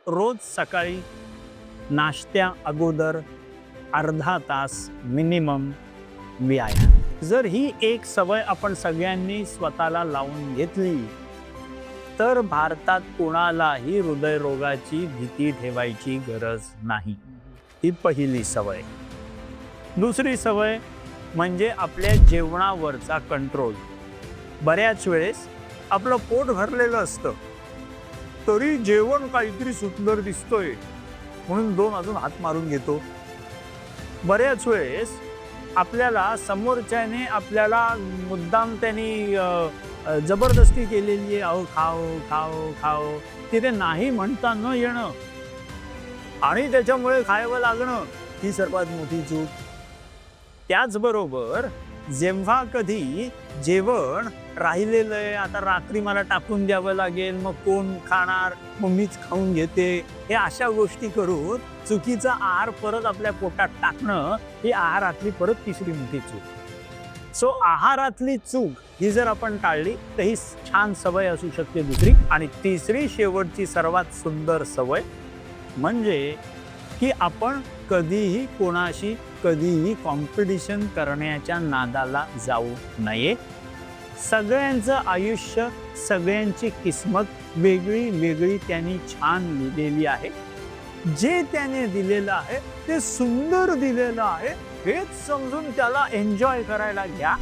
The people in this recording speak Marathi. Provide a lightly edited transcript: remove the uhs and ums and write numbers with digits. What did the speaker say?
रोज सकाळी नाश्त्या अगोदर अर्धा तास मिनिमम व्यायाम. जर ही एक सवय आपण सगळ्यांनी स्वतःला लावून घेतली तर भारतात कोणालाही हृदयरोगाची भीती ठेवायची गरज नाही. ही पहिली सवय. दुसरी सवय म्हणजे आपल्या जेवणावरचा कंट्रोल. बऱ्याच वेळेस आपलं पोट भरलेलं असतं तरी जेवण काहीतरी सुंदर दिसतोय म्हणून दोन अजून हात मारून घेतो. बऱ्याच वेळेस आपल्याला समोरच्याने आपल्याला मुद्दाम त्यांनी जबरदस्ती केलेली आहे, अहो खाओ खाओ खाओ, तिथे नाही म्हणता न येणं आणि त्याच्यामुळे खायवं लागणं ही सर्वात मोठी चूक. त्याचबरोबर जेव्हा कधी जेवण राहिलेलं आहे, आता रात्री मला टाकून द्यावं लागेल, मग कोण खाणार, मग मीच खाऊन घेते, हे अशा गोष्टी करून चुकीचा आहार परत आपल्या पोटात टाकणं ही आहारातली परत तिसरी मोठी चूक. सो आहारातली चूक ही जर आपण टाळली तर ही छान सवय असू शकते दुसरी. आणि तिसरी शेवटची सर्वात सुंदर सवय म्हणजे की आपण कधीही कोणाशी कधीही कॉम्पिटिशन करण्याच्या नादाला जाऊ नये. सगळ्यांचं आयुष्य, सगळ्यांची किस्मत वेगळी वेगळी त्यांनी छान लिहिलेली आहे. जे त्याने दिलेलं आहे ते सुंदर दिलेलं आहे हेच समजून त्याला एन्जॉय करायला घ्या.